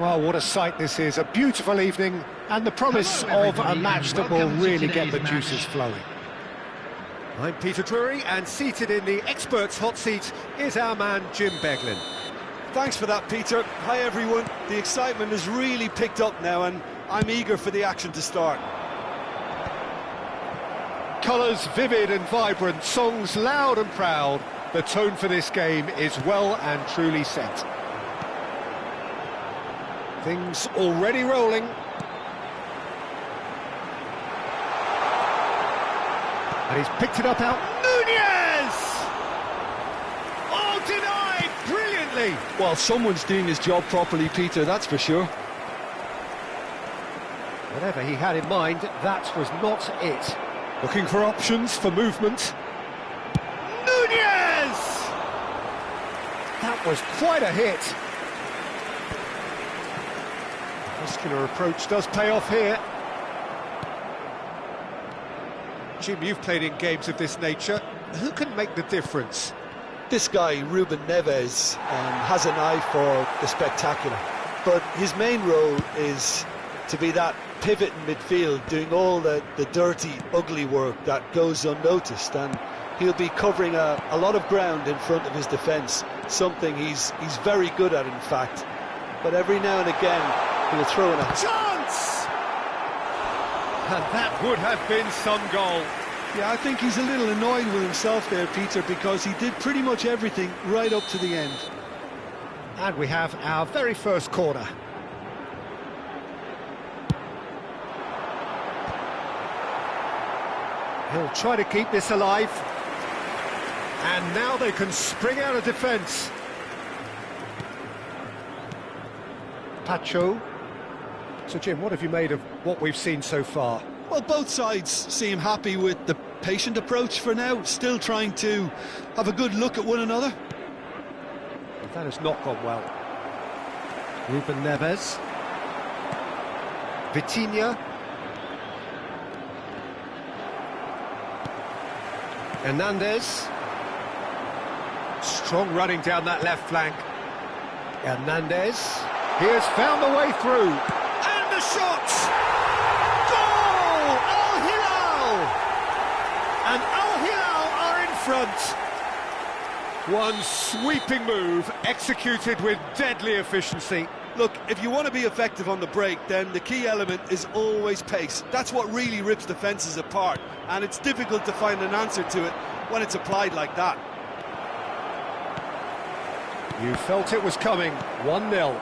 Well, what a sight this is. A beautiful evening and the promise of a match that will really get the juices flowing. I'm Peter Drury, and seated in the experts' hot seat is our man Jim Beglin. Thanks for that, Peter. Hi, everyone. The excitement has really picked up now, and I'm eager for the action to start. Colours vivid and vibrant, songs loud and proud. The tone for this game is well and truly set. Things already rolling. And he's picked it up out. Nunez! Oh, denied brilliantly. Well, someone's doing his job properly, Peter, that's for sure. Whatever he had in mind, that was not it. Looking for options for movement. Nunez! That was quite a hit. Muscular approach does pay off here. Jim, you've played in games of this nature. Who can make the difference? This guy, Ruben Neves, has an eye for the spectacular. But his main role is to be that pivot in midfield, doing all the dirty, ugly work that goes unnoticed. And he'll be covering a lot of ground in front of his defence, something he's very good at, in fact. But every now and again, he'll throw in a chance! And that would have been some goal. Yeah, I think he's a little annoyed with himself there, Peter, because he did pretty much everything right up to the end. And we have our very first corner. He'll try to keep this alive. And now they can spring out of defence. Pacho. So, Jim, what have you made of what we've seen so far? Well, both sides seem happy with the patient approach for now, still trying to have a good look at one another. But that has not gone well. Ruben Neves. Vitinha. Hernandez. Strong running down that left flank. Hernandez. He has found a way through. And the shot! Goal! Al Hilal! And Al Hilal are in front. One sweeping move, executed with deadly efficiency. Look, if you want to be effective on the break, then the key element is always pace. That's what really rips defences apart, and it's difficult to find an answer to it when it's applied like that. You felt it was coming, 1-0.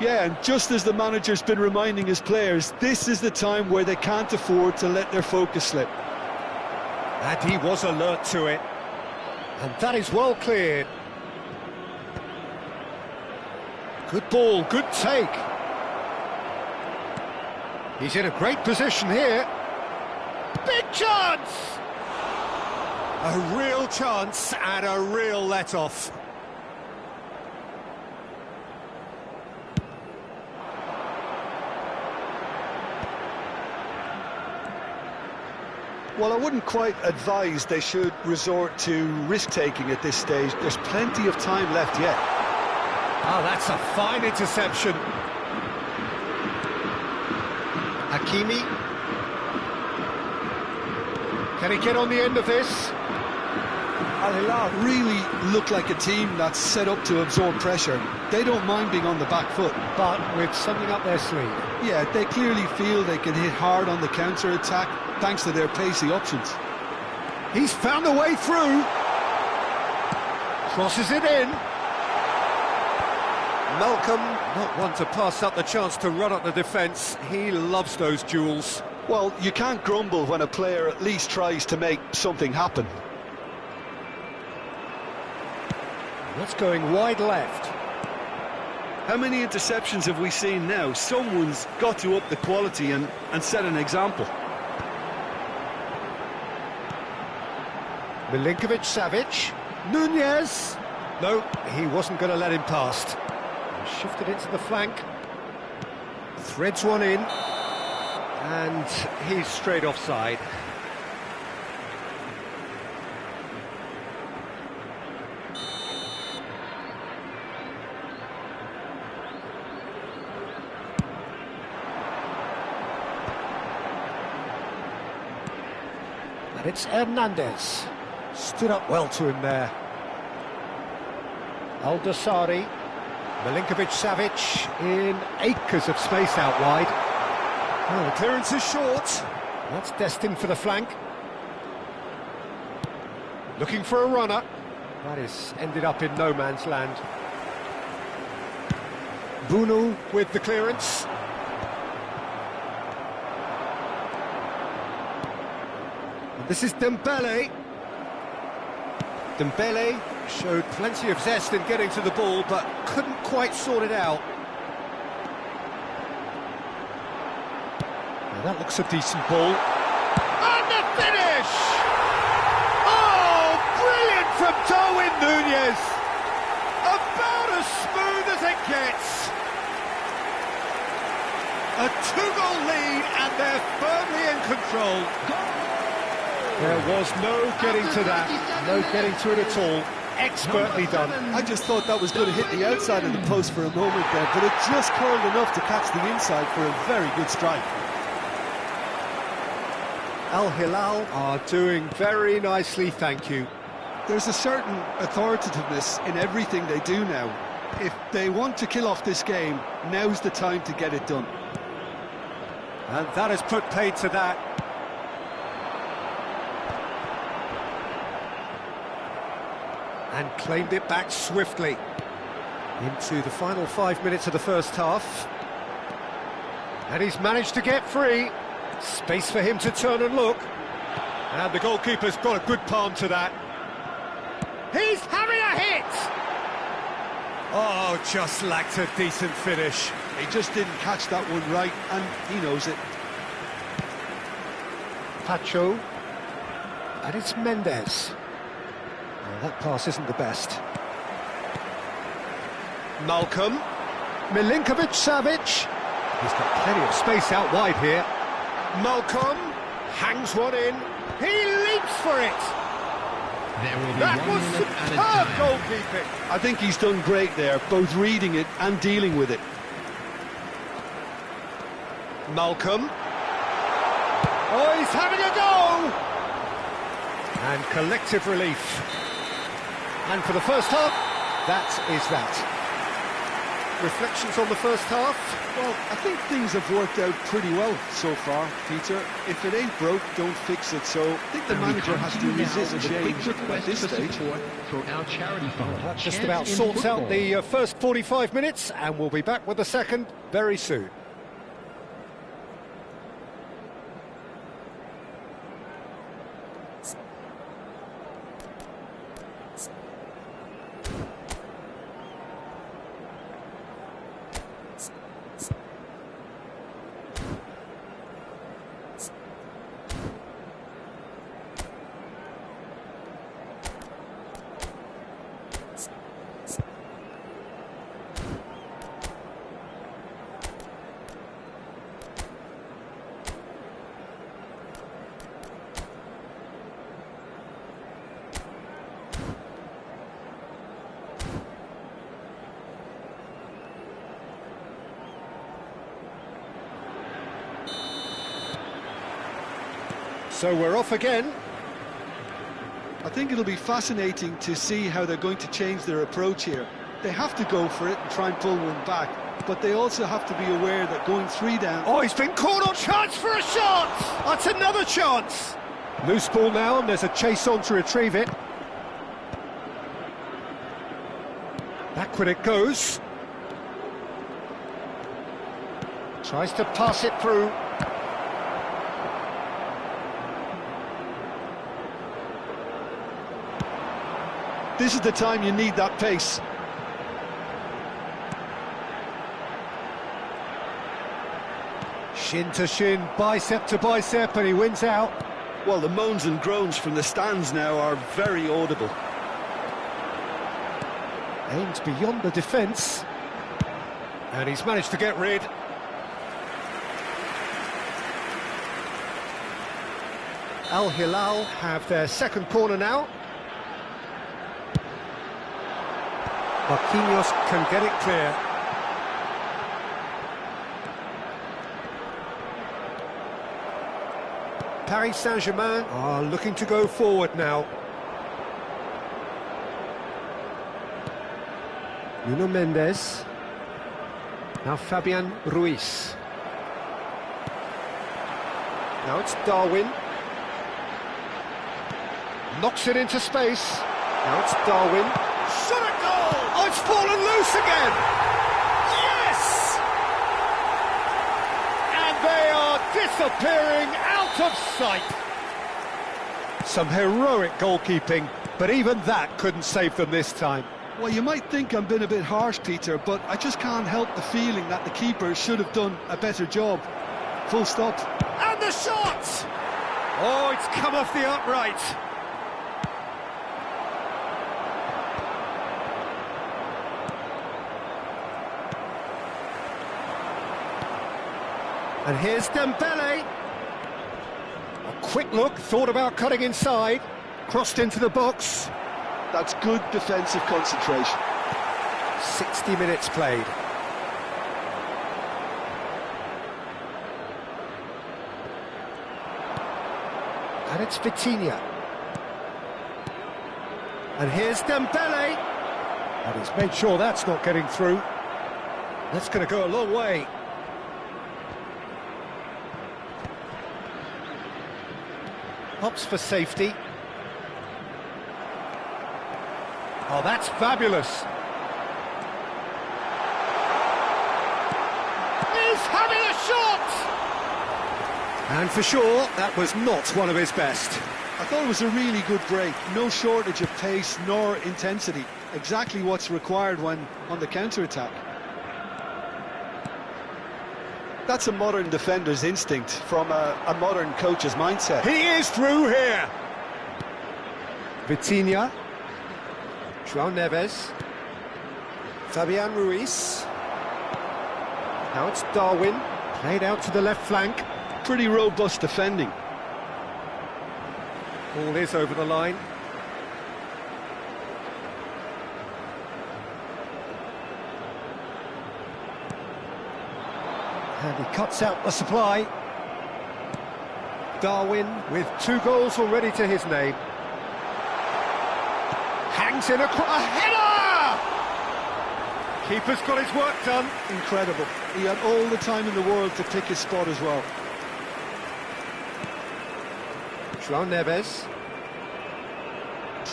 Yeah, and just as the manager's been reminding his players, this is the time where they can't afford to let their focus slip. And he was alert to it. And that is well cleared. Good ball, good take. He's in a great position here. Big chance! A real chance and a real let-off. Well, I wouldn't quite advise they should resort to risk-taking at this stage. There's plenty of time left yet. Oh, that's a fine interception. Hakimi. Can he get on the end of this? Al Hilal really look like a team that's set up to absorb pressure. They don't mind being on the back foot. But with something up their sleeve. Yeah, they clearly feel they can hit hard on the counter-attack thanks to their pacey options. He's found a way through. Crosses it in. Malcolm, not one to pass up the chance to run up the defence. He loves those duels. Well, you can't grumble when a player at least tries to make something happen. That's going wide left. How many interceptions have we seen now? Someone's got to up the quality and set an example. Milinkovic-Savic. Nunez. No, he wasn't going to let him past. Shifted it to the flank. Threads one in. And he's straight offside. And it's Hernandez. Stood up well to him there. Al-Dosari. Milinkovic-Savic in acres of space out wide. Oh, the clearance is short. That's destined for the flank. Looking for a runner. That is ended up in no man's land. Bunu with the clearance. And this is Dembele. Dembele showed plenty of zest in getting to the ball, but couldn't quite sort it out. Now that looks a decent ball. And the finish! Oh, brilliant from Darwin Núñez! About as smooth as it gets. A two-goal lead, and they're firmly in control. There was no getting to that, no getting to it at all. Expertly done. I just thought that was going to hit the outside of the post for a moment there, but it just curled enough to catch the inside for a very good strike. Al Hilal are doing very nicely, thank you. There's a certain authoritativeness in everything they do now. If they want to kill off this game, now's the time to get it done. And that has put paid to that. And claimed it back swiftly into the final 5 minutes of the first half. And he's managed to get free. Space for him to turn and look. And the goalkeeper's got a good palm to that. He's having a hit! Oh, just lacked a decent finish. He just didn't catch that one right, and he knows it. Pacho. And it's Mendes. Well, that pass isn't the best. Malcolm. Milinkovic-Savic. He's got plenty of space out wide here. Malcolm hangs one in. He leaps for it. That was superb goalkeeping. I think he's done great there, both reading it and dealing with it. Malcolm. Oh, he's having a go! And collective relief. And for the first half, that is that. Reflections on the first half? Well, I think things have worked out pretty well so far, Peter. If it ain't broke, don't fix it. So I think the manager has to resist change at this stage. For our charity fund. That just about sorts out the first 45 minutes, and we'll be back with the second very soon. So we're off again. I think it'll be fascinating to see how they're going to change their approach here. They have to go for it and try and pull one back, but they also have to be aware that going 3 down... Oh, he's been caught on chance for a shot! That's another chance! Loose ball now, and there's a chase on to retrieve it. Backward it goes. Tries to pass it through. This is the time you need that pace. Shin to shin, bicep to bicep, and he wins out. Well, the moans and groans from the stands now are very audible. Aimed beyond the defence. And he's managed to get rid. Al Hilal have their second corner now. Marquinhos can get it clear. Paris Saint-Germain are looking to go forward now. Nuno Mendes. Now Fabian Ruiz. Now it's Darwin. Knocks it into space. Now it's Darwin. Shot a goal! Oh, it's fallen loose again! Yes! And they are disappearing out of sight. Some heroic goalkeeping, but even that couldn't save them this time. Well, you might think I'm being a bit harsh, Peter, but I just can't help the feeling that the keeper should have done a better job. Full stop. And the shot! Oh, it's come off the upright. And here's Dembele. A quick look, thought about cutting inside. Crossed into the box. That's good defensive concentration. 60 minutes played. And it's Vitinha. And here's Dembele. And he's made sure that's not getting through. That's going to go a long way. Hops for safety. Oh, that's fabulous. He's having a shot! And for sure, that was not one of his best. I thought it was a really good break. No shortage of pace nor intensity. Exactly what's required when on the counter-attack. That's a modern defender's instinct from a modern coach's mindset. He is through here. Vitinha. João Neves. Fabian Ruiz. Now it's Darwin. Played out to the left flank. Pretty robust defending. Ball is over the line. And he cuts out the supply. Darwin with 2 goals already to his name. Hangs in a header! Keeper's got his work done. Incredible. He had all the time in the world to pick his spot as well. João Neves.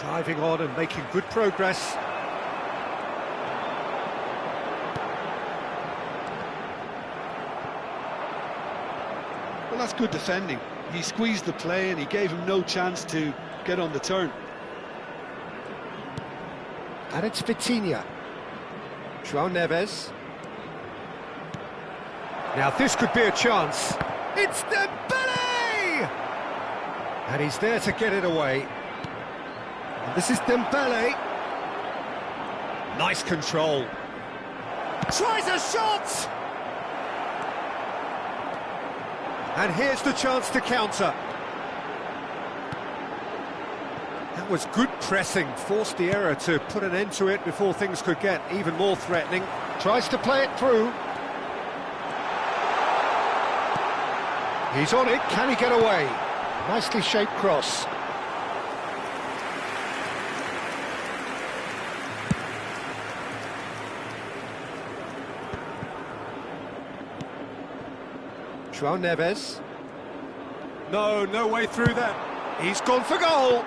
Driving on and making good progress. Well, that's good defending. He squeezed the play and he gave him no chance to get on the turn. And it's Vitinha. João Neves. Now this could be a chance. It's Dembele! And he's there to get it away. And this is Dembele. Nice control. Tries a shot! And here's the chance to counter. That was good pressing, forced the error to put an end to it before things could get even more threatening. Tries to play it through. He's on it, can he get away? Nicely shaped cross. João Neves. No way through that. He's gone for goal.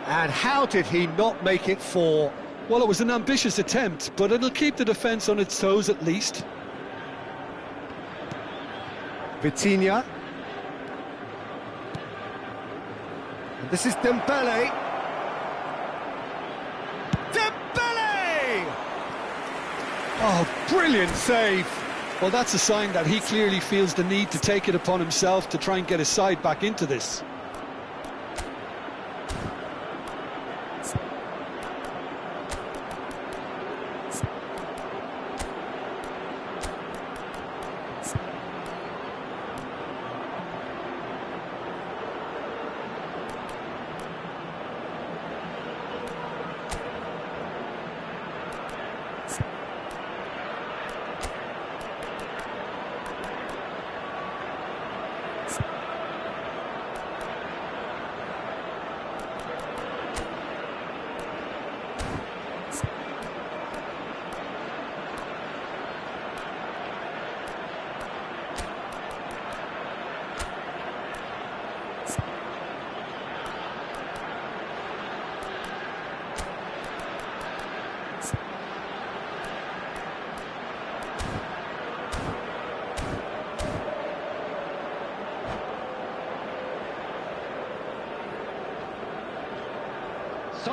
And how did he not make it 4? Well, it was an ambitious attempt, but it'll keep the defence on its toes at least. Vitinha. And this is Dembele. Dembele! Oh, brilliant save. Well, that's a sign that he clearly feels the need to take it upon himself to try and get his side back into this.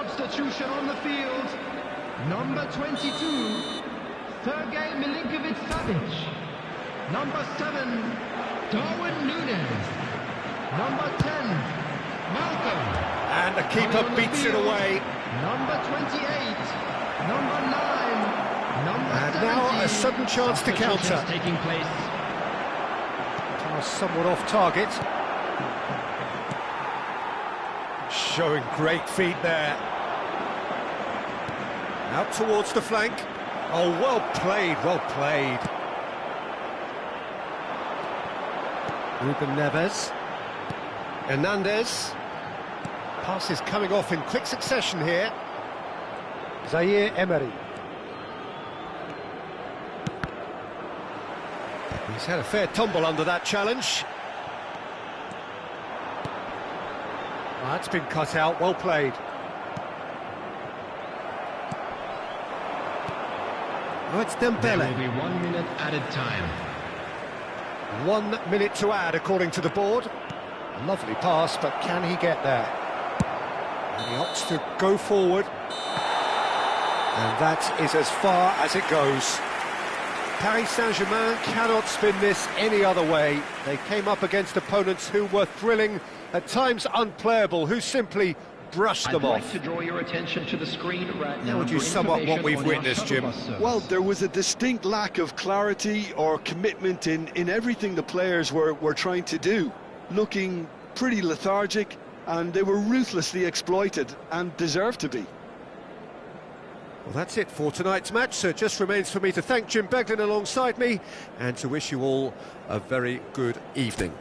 substitution on the field. Number 22, Sergej Milinkovic-Savic. Number 7, Darwin Núñez. Number 10, Malcolm. And the keeper beats it away. Number 28, number 9, number And 17. now a sudden chance to counter. Taking place. Pass somewhat off target. Showing great feet there. Out towards the flank. Oh, well played, well played. Ruben Neves. Hernandez. Passes coming off in quick succession here. Zaire Emery. He's had a fair tumble under that challenge. Oh, that's been cut out, well played. Oh, it's There Dembele. will be 1 minute added time. 1 minute to add, according to the board. Lovely pass, but can he get there? And he opts to go forward. And that is as far as it goes. Paris Saint-Germain cannot spin this any other way. They came up against opponents who were thrilling, at times unplayable, who simply brushed them I'd off. like to draw your attention to the screen right now. How would you for sum up what information we've on your witnessed, shuttle Jim? bus service. Well, there was a distinct lack of clarity or commitment in everything the players were trying to do. Looking pretty lethargic, and they were ruthlessly exploited, and deserved to be. Well, that's it for tonight's match, so it just remains for me to thank Jim Beglin alongside me and to wish you all a very good evening.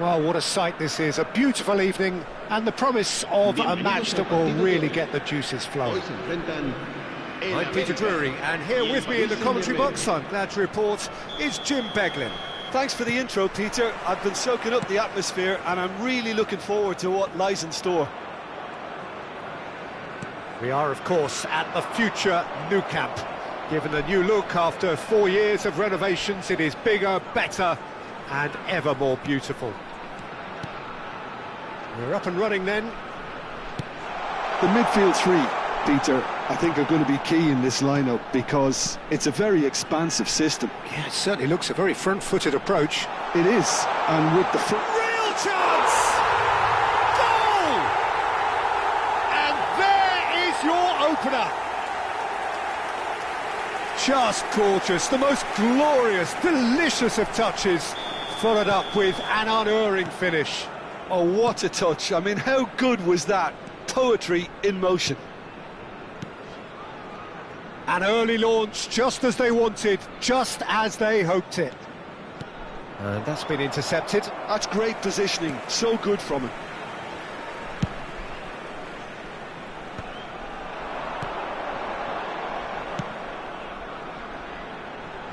Well, what a sight this is. A beautiful evening and the promise of a match that will really get the juices flowing. I'm Peter Drury, and here with me in the commentary box, I'm glad to report, is Jim Beglin. Thanks for the intro, Peter. I've been soaking up the atmosphere and I'm really looking forward to what lies in store. We are, of course, at the future Nou Camp. Given a new look after 4 years of renovations, it is bigger, better and ever more beautiful. We're up and running then. The midfield three, Peter, I think are going to be key in this lineup because it's a very expansive system. Yeah, it certainly looks a very front-footed approach. It is, and with the front... Real chance! Goal! And there is your opener. Just gorgeous, the most glorious, delicious of touches, followed up with an unerring finish. Oh, what a touch. I mean, how good was that? Poetry in motion. An early launch, just as they wanted, just as they hoped it. And that's been intercepted. That's great positioning, so good from him.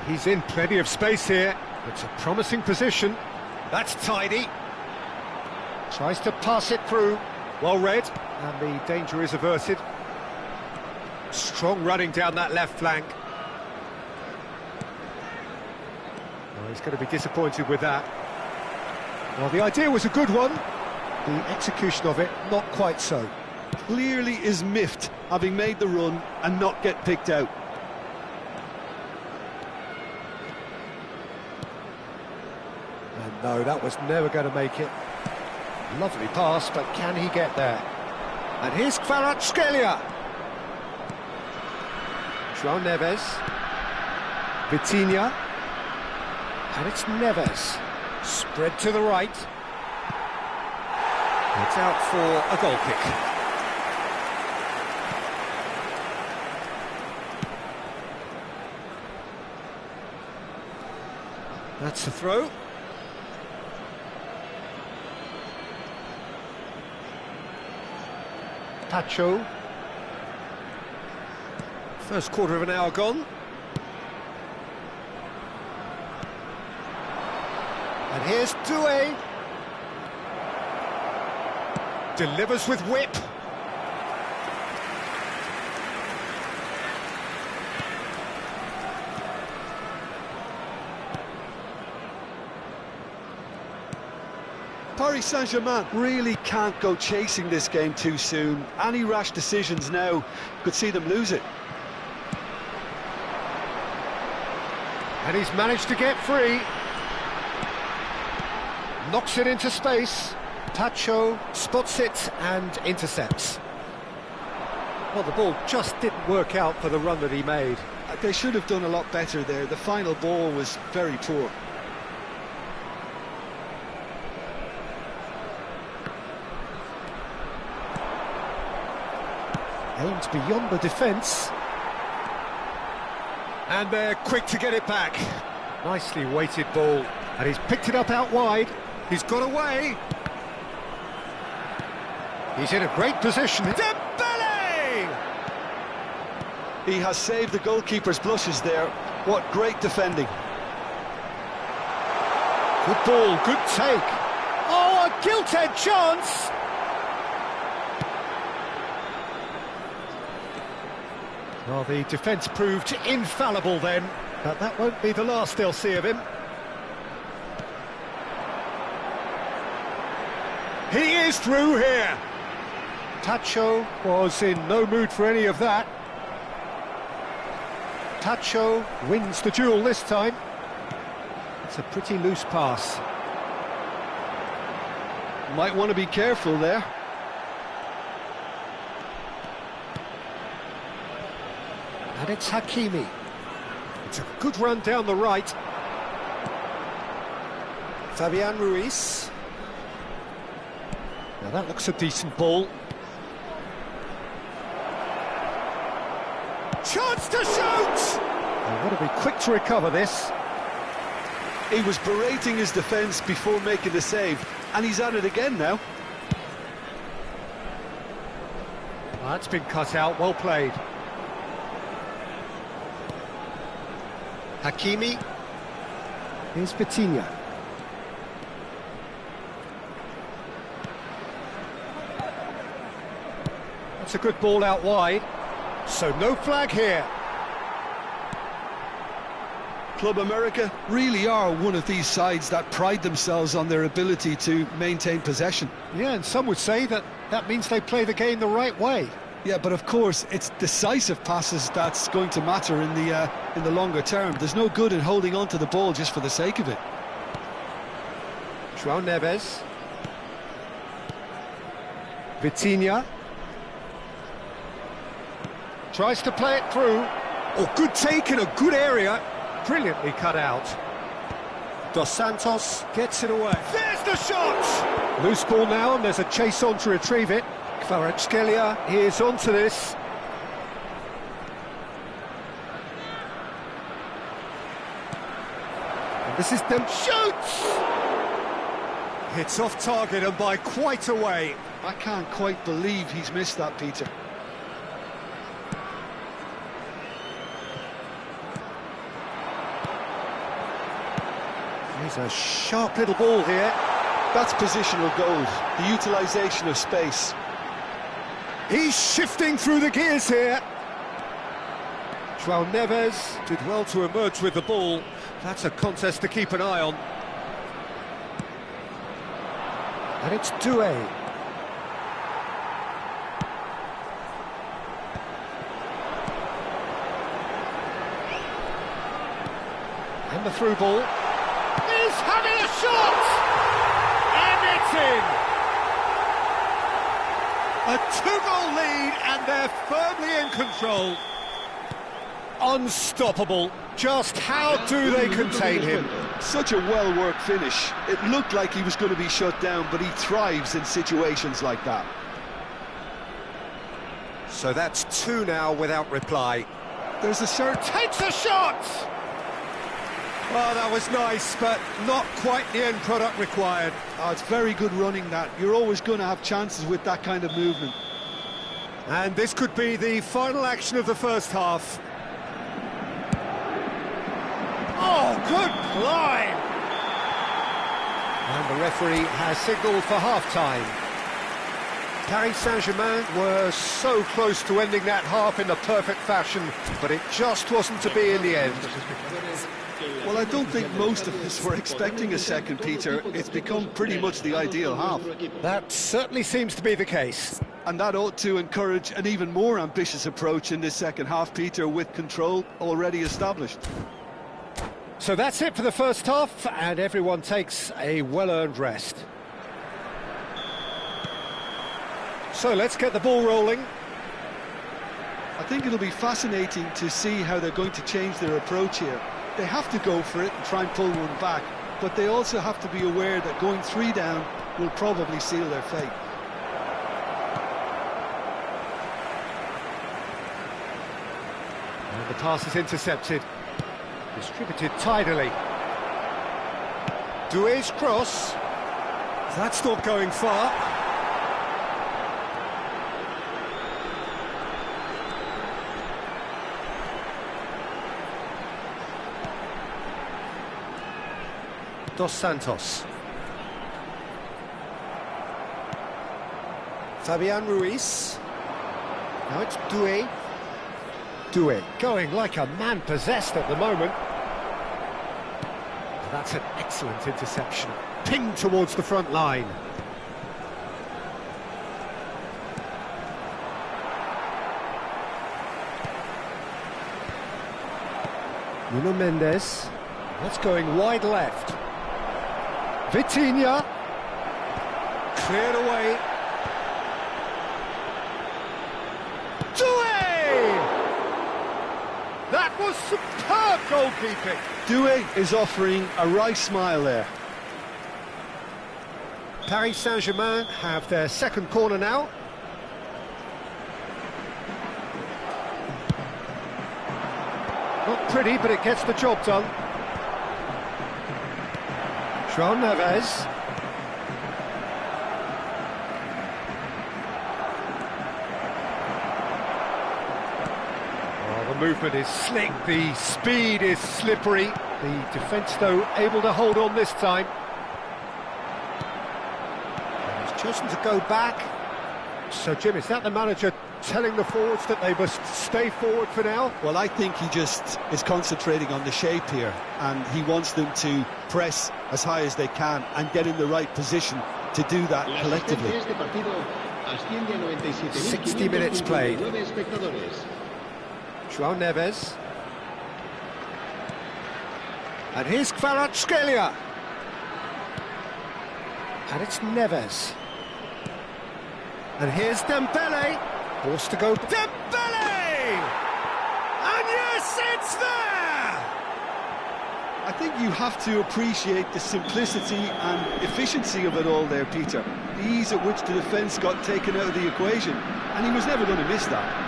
He's in plenty of space here. It's a promising position. That's tidy. Tries to pass it through. Well read, and the danger is averted. Strong running down that left flank. Well, he's going to be disappointed with that. Well, the idea was a good one. The execution of it, not quite so. Clearly is miffed, having made the run and not get picked out. And no, that was never going to make it. Lovely pass, but can he get there? And here's Kvaratskhelia. João Neves. Vitinha. And it's Neves. Spread to the right. It's out for a goal kick. That's the throw. Pacho. First quarter of an hour gone. And here's Doué. Delivers with whip. Paris Saint-Germain really can't go chasing this game too soon. Any rash decisions now could see them lose it. And he's managed to get free. Knocks it into space. Pacho spots it and intercepts. Well, the ball just didn't work out for the run that he made. They should have done a lot better there. The final ball was very poor. Aims beyond the defence. And they're quick to get it back. Nicely weighted ball. And he's picked it up out wide. He's got away. He's in a great position. Dembele! He has saved the goalkeeper's blushes there. What great defending. Good ball, good take. Oh, a gilt-edged chance! Well, the defence proved infallible then, but that won't be the last they'll see of him. He is through here. Tacho was in no mood for any of that. Tacho wins the duel this time. It's a pretty loose pass. Might want to be careful there. And it's Hakimi. It's a good run down the right. Fabian Ruiz. Now that looks a decent ball. Chance to shoot! They've got to be quick to recover this. He was berating his defence before making the save. and he's at it again now. That's been cut out, well played. Hakimi. Here's Vitinha. That's a good ball out wide. So no flag here. Club America really are one of these sides that pride themselves on their ability to maintain possession. Yeah, and some would say that means they play the game the right way. Yeah, but of course, it's decisive passes that's going to matter in the longer term. There's no good in holding on to the ball just for the sake of it. João Neves. Vitinha. Tries to play it through. Oh, good take in a good area. Brilliantly cut out. Dos Santos gets it away. There's the shot! Loose ball now, and there's a chase on to retrieve it. Kvaratskhelia is onto this. And this is them shoots! It's off target and by quite a way. I can't quite believe he's missed that, Peter. There's a sharp little ball here. That's positional goals, the utilisation of space. He's shifting through the gears here. João Neves did well to emerge with the ball. That's a contest to keep an eye on. And it's Doué. And the through ball. He's having a shot! And it's in! A two-goal lead, and they're firmly in control. Unstoppable. Just how do they contain him? Such a well-worked finish. It looked like he was going to be shut down, but he thrives in situations like that. So that's two now without reply. There's a certain... Takes a shot! Oh, that was nice, but not quite the end product required. Oh, it's very good running, that. You're always going to have chances with that kind of movement. And this could be the final action of the first half. Oh, good climb! And the referee has signalled for half-time. Paris Saint-Germain were so close to ending that half in the perfect fashion, but it just wasn't to be in the end. Well, I don't think most of us were expecting a second, Peter. It's become pretty much the ideal half. That certainly seems to be the case. And that ought to encourage an even more ambitious approach in this second half, Peter, with control already established. So that's it for the first half, and everyone takes a well-earned rest. So let's get the ball rolling. I think it'll be fascinating to see how they're going to change their approach here. They have to go for it and try and pull one back, but they also have to be aware that going 3 down will probably seal their fate. And the pass is intercepted. Distributed tidily. Doué's cross. That's not going far. Dos Santos. Fabian Ruiz. Now it's Doué. Doué going like a man possessed at the moment. That's an excellent interception. Pinged towards the front line. Nuno Mendes. That's going wide left. Vitinha. Cleared away. Doué! That was superb goalkeeping. Doué is offering a wry smile there. Paris Saint-Germain have their second corner now. Not pretty, but it gets the job done. João Neves. Well, the movement is slick, the speed is slippery. The defence, though, able to hold on this time. And he's chosen to go back. So, Jim, is that the manager telling the forwards that they must stay forward for now? Well, I think he just is concentrating on the shape here, and he wants them to press as high as they can and get in the right position to do that collectively. 60 minutes played. João Neves. And here's Kvaratskhelia. And it's Neves. And here's Dembele. Forced to go. Dembele! And yes, it's there! I think you have to appreciate the simplicity and efficiency of it all there, Peter. The ease at which the defence got taken out of the equation, and he was never going to miss that.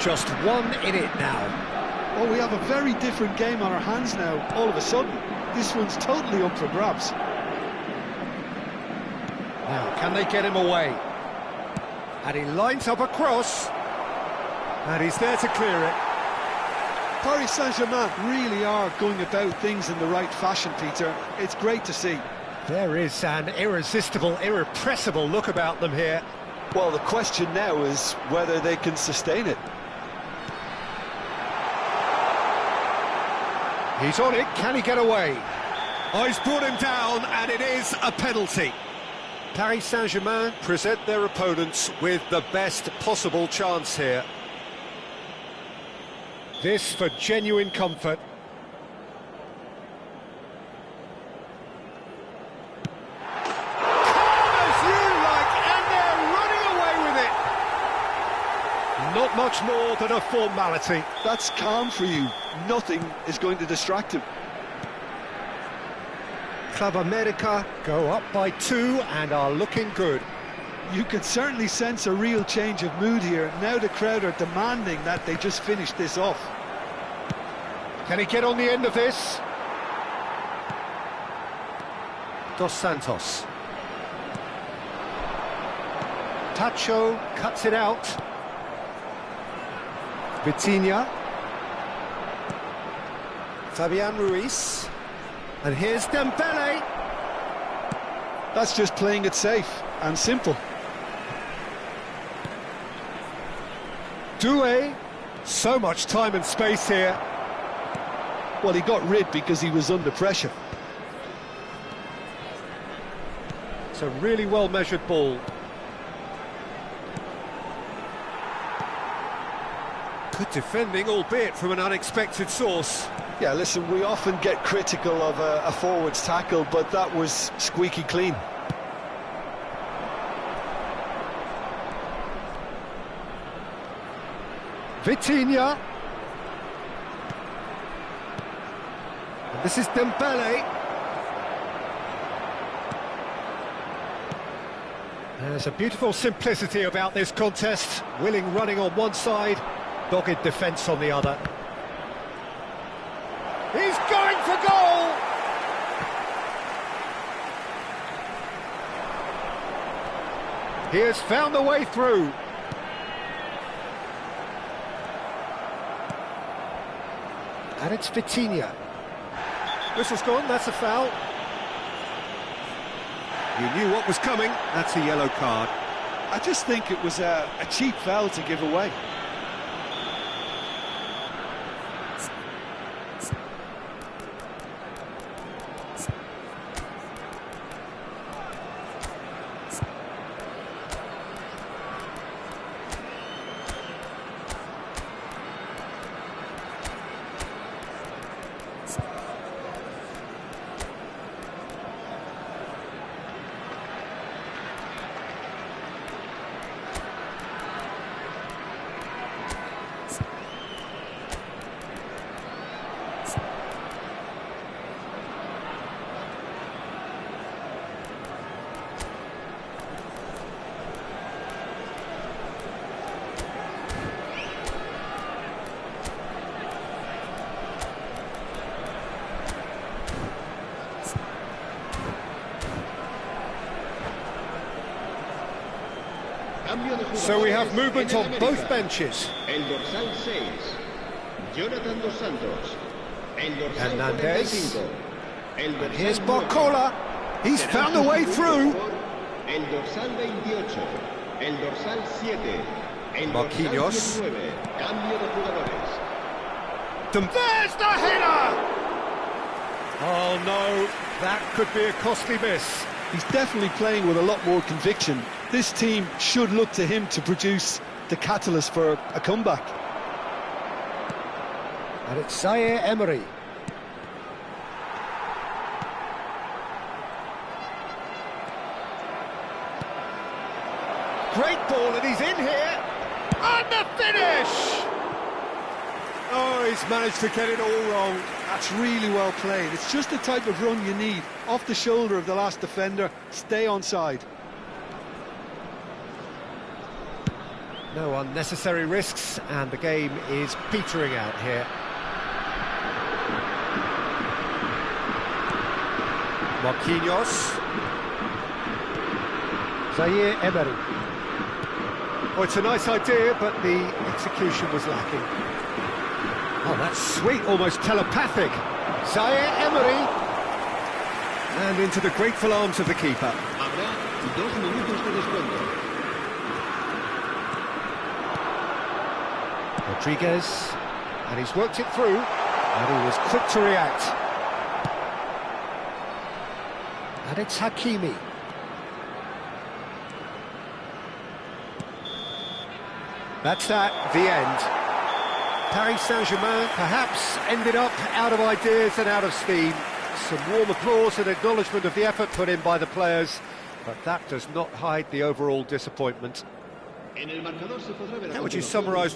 Just one in it now. Oh, we have a very different game on our hands now, all of a sudden. This one's totally up for grabs. Now, can they get him away? And he lines up a cross. And he's there to clear it. Paris Saint-Germain really are going about things in the right fashion, Peter. It's great to see. There is an irresistible, irrepressible look about them here. Well, the question now is whether they can sustain it. He's on it, can he get away? Oh, he's brought him down, and it is a penalty. Paris Saint-Germain present their opponents with the best possible chance here. This for genuine comfort. Calm as you like, and they're running away with it. Not much more than a formality. That's calm for you. Nothing is going to distract him. Club America go up by 2 and are looking good. You can certainly sense a real change of mood here. Now the crowd are demanding that they just finish this off. Can he get on the end of this? Dos Santos. Tacho cuts it out. Vitinha. Fabian Ruiz. And here's Dembele. That's just playing it safe and simple. Doué. So much time and space here. Well, he got rid because he was under pressure. It's a really well-measured ball. Good defending, albeit from an unexpected source. Yeah, listen, we often get critical of a forward's tackle, but that was squeaky clean. Vitinha. And this is Dembele. There's a beautiful simplicity about this contest. Willing running on one side, dogged defence on the other. He's going for goal! He has found the way through. And it's Vitinha. Whistle's gone, that's a foul. You knew what was coming, that's a yellow card. I just think it was a cheap foul to give away. So we have movement on both benches. El dorsal 6, Jonathan dos Santos. El dorsal Hernandez. 45, el dorsal Here's 9, Barcola. He's found a way through. El dorsal 28, el dorsal 7, el Marquinhos. dorsal 19. Cambio de jugadores. There's the header! Oh no, that could be a costly miss. He's definitely playing with a lot more conviction. This team should look to him to produce the catalyst for a comeback. And it's Zaire Emery. Great ball, and he's in here. And the finish! Oh, he's managed to get it all wrong. That's really well played. It's just the type of run you need. Off the shoulder of the last defender, stay onside. No unnecessary risks, and the game is petering out here. Marquinhos. Zaire Emery. Oh, it's a nice idea, but the execution was lacking. Oh, that's sweet, almost telepathic. Zaire Emery. And into the grateful arms of the keeper. Habrá 2 minutos de descuento. Rodriguez. And he's worked it through. And he was quick to react. And it's Hakimi. That's that, the end. Paris Saint-Germain perhaps ended up out of ideas and out of steam. Some warm applause and acknowledgement of the effort put in by the players, but that does not hide the overall disappointment. How would you summarise what